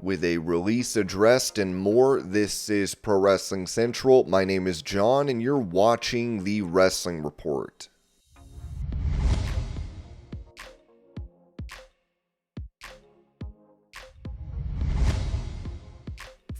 with a release address and more. This is Pro Wrestling Central. My name is John, and you're watching the Wrestling Report.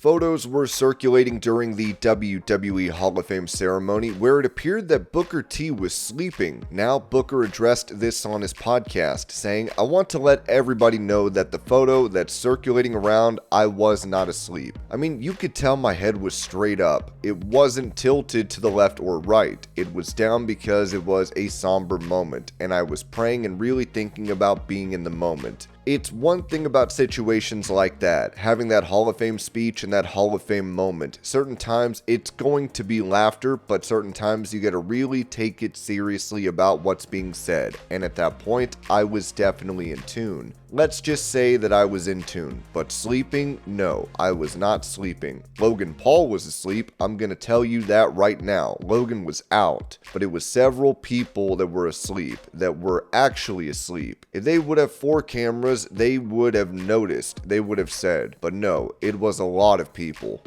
Photos were circulating during the WWE Hall of Fame ceremony where it appeared that Booker T was sleeping. Now, Booker addressed this on his podcast, saying, "I want to let everybody know that the photo that's circulating around, I was not asleep. I mean, you could tell my head was straight up. It wasn't tilted to the left or right. It was down because it was a somber moment, and I was praying and really thinking about being in the moment." It's one thing about situations like that, having that Hall of Fame speech and that Hall of Fame moment. Certain times it's going to be laughter, but certain times you gotta really take it seriously about what's being said. And at that point, I was definitely in tune. Let's just say that I was in tune, but sleeping? No, I was not sleeping. Logan Paul was asleep, I'm gonna tell you that right now. Logan was out, but it was several people that were asleep, that were actually asleep. If they would have 4 cameras, they would have noticed, they would have said, but no, it was a lot of people.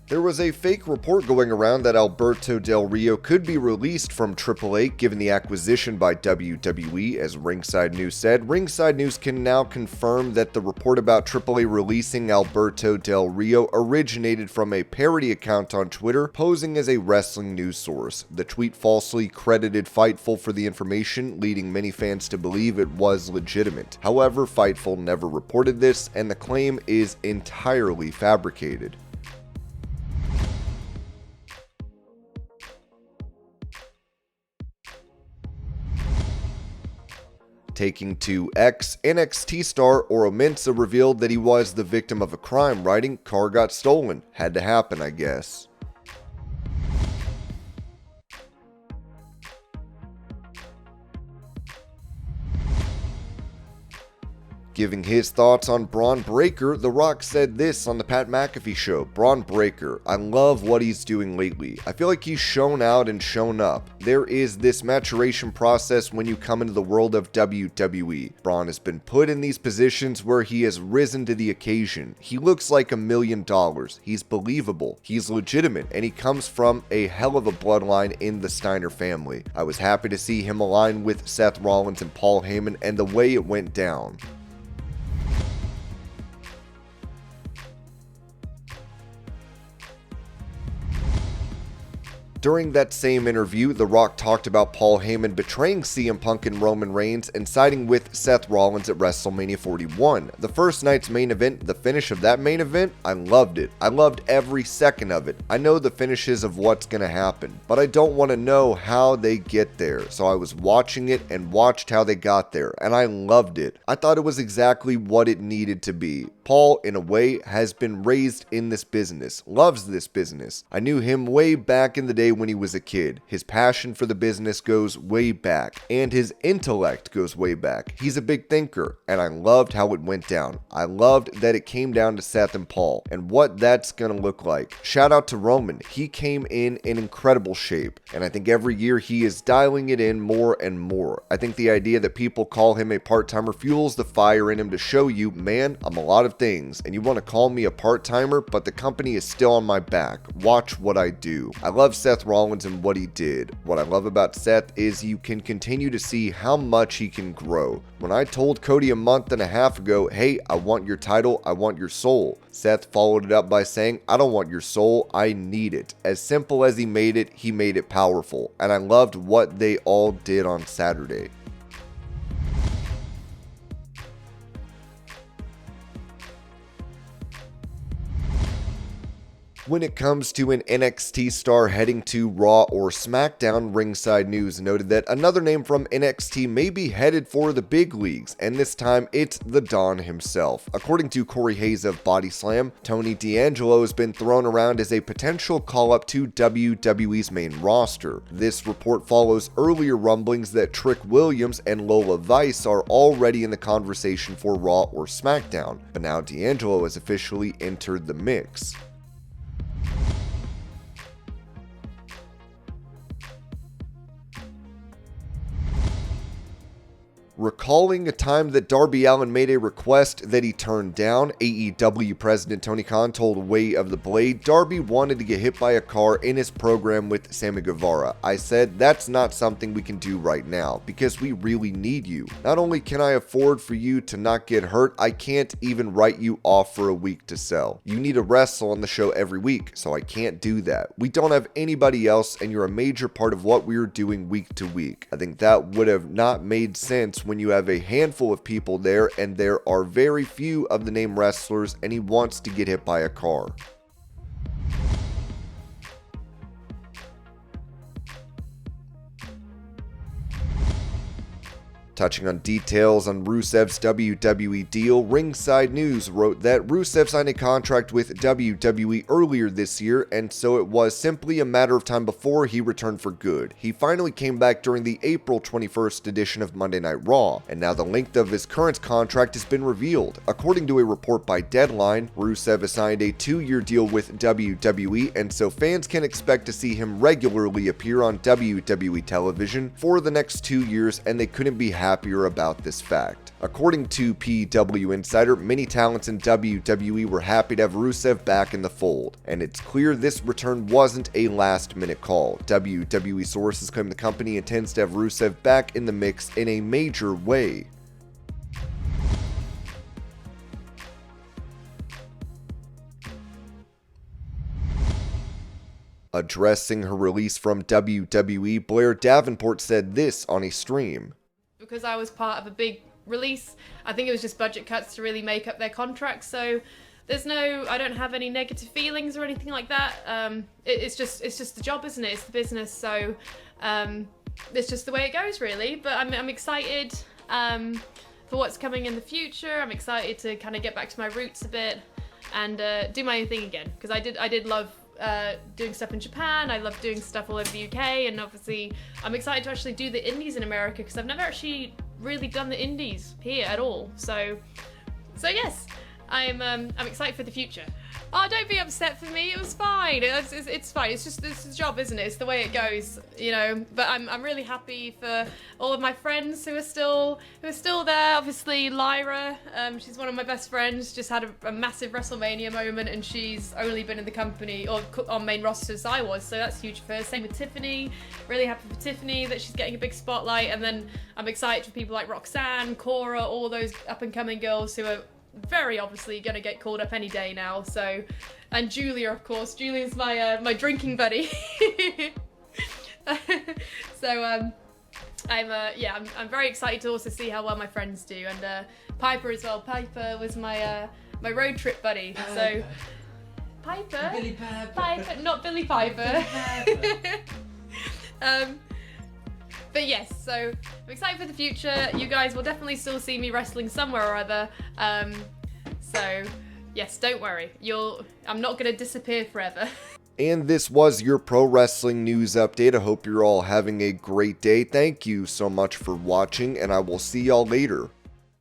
There was a fake report going around that Alberto Del Rio could be released from AAA given the acquisition by WWE, as Ringside News said. Ringside News can now confirm that the report about AAA releasing Alberto Del Rio originated from a parody account on Twitter posing as a wrestling news source. The tweet falsely credited Fightful for the information, leading many fans to believe it was legitimate. However, Fightful never reported this, and the claim is entirely fabricated. Taking to X, NXT star Oro Mensah revealed that he was the victim of a crime, writing, "Car got stolen. Had to happen, I guess." Giving his thoughts on Bron Breakker, The Rock said this on the Pat McAfee show. "Bron Breakker, I love what he's doing lately. I feel like he's shown out and shown up. There is this maturation process when you come into the world of WWE. Bron has been put in these positions where he has risen to the occasion. He looks like $1 million. He's believable. He's legitimate, and he comes from a hell of a bloodline in the Steiner family. I was happy to see him align with Seth Rollins and Paul Heyman and the way it went down." During that same interview, The Rock talked about Paul Heyman betraying CM Punk and Roman Reigns and siding with Seth Rollins at WrestleMania 41. The first night's main event, the finish of that main event, I loved it. I loved every second of it. I know the finishes of what's gonna happen, but I don't want to know how they get there. So I was watching it and watched how they got there, and I loved it. I thought it was exactly what it needed to be. Paul, in a way, has been raised in this business, loves this business. I knew him way back in the day when he was a kid. His passion for the business goes way back, and his intellect goes way back. He's a big thinker, and I loved how it went down. I loved that it came down to Seth and Paul, and what that's gonna look like. Shout out to Roman. He came in incredible shape, and I think every year he is dialing it in more and more. I think the idea that people call him a part-timer fuels the fire in him to show you, man, I'm a lot of things, and you want to call me a part-timer, but the company is still on my back. Watch what I do. I love Seth Rollins and what he did. What I love about Seth is you can continue to see how much he can grow. When I told Cody a month and a half ago, "Hey, I want your title, I want your soul," Seth followed it up by saying, "I don't want your soul, I need it." As simple as he made it powerful, and I loved what they all did on Saturday. When it comes to an NXT star heading to Raw or SmackDown, Ringside News noted that another name from NXT may be headed for the big leagues, and this time it's the Don himself. According to Corey Hayes of Body Slam, Tony D'Angelo has been thrown around as a potential call-up to WWE's main roster. This report follows earlier rumblings that Trick Williams and Lola Vice are already in the conversation for Raw or SmackDown, but now D'Angelo has officially entered the mix. Recalling a time that Darby Allin made a request that he turned down, AEW President Tony Khan told Way of the Blade Darby wanted to get hit by a car in his program with Sammy Guevara. I said, that's not something we can do right now, because we really need you. Not only can I afford for you to not get hurt, I can't even write you off for a week to sell. You need to wrestle on the show every week, so I can't do that. We don't have anybody else, and you're a major part of what we are doing week to week. I think that would have not made sense when you have a handful of people there and there are very few of the name wrestlers, and he wants to get hit by a car. Touching on details on Rusev's WWE deal, Ringside News wrote that Rusev signed a contract with WWE earlier this year, and so it was simply a matter of time before he returned for good. He finally came back during the April 21st edition of Monday Night Raw, and now the length of his current contract has been revealed. According to a report by Deadline, Rusev has signed a 2-year deal with WWE, and so fans can expect to see him regularly appear on WWE television for the next 2 years, and they couldn't be happier about this fact. According to PW Insider, many talents in WWE were happy to have Rusev back in the fold, and it's clear this return wasn't a last-minute call. WWE sources claim the company intends to have Rusev back in the mix in a major way. Addressing her release from WWE, Blair Davenport said this on a stream. Because I was part of a big release, I think it was just budget cuts to really make up their contracts, so I don't have any negative feelings or anything like that. It's just the job, isn't it? It's the business, so it's just the way it goes, really. But I'm excited for what's coming in the future. I'm excited to kind of get back to my roots a bit and do my own thing again, because I did love doing stuff in Japan. I love doing stuff all over the UK, and obviously I'm excited to actually do the indies in America, because I've never actually really done the indies here at all. So yes, I'm excited for the future. Oh, don't be upset for me. It was fine. It's fine. It's just this job, isn't it? It's the way it goes, you know. But I'm really happy for all of my friends who are still there. Obviously, Lyra, she's one of my best friends. Just had a massive WrestleMania moment, and she's only been in the company or on main roster as I was, so that's huge for her. Same with Tiffany. Really happy for Tiffany that she's getting a big spotlight. And then I'm excited for people like Roxanne, Cora, all those up and coming girls who are very obviously gonna get called up any day now. So, and Julia, of course. Julia's my drinking buddy. So I'm very excited to also see how well my friends do, and Piper as well. Piper was my road trip buddy. So Piper, Billy Piper. Piper, not Billy Piper. But yes, so I'm excited for the future. You guys will definitely still see me wrestling somewhere or other. So yes, don't worry. I'm not going to disappear forever. And this was your pro wrestling news update. I hope you're all having a great day. Thank you so much for watching, and I will see y'all later.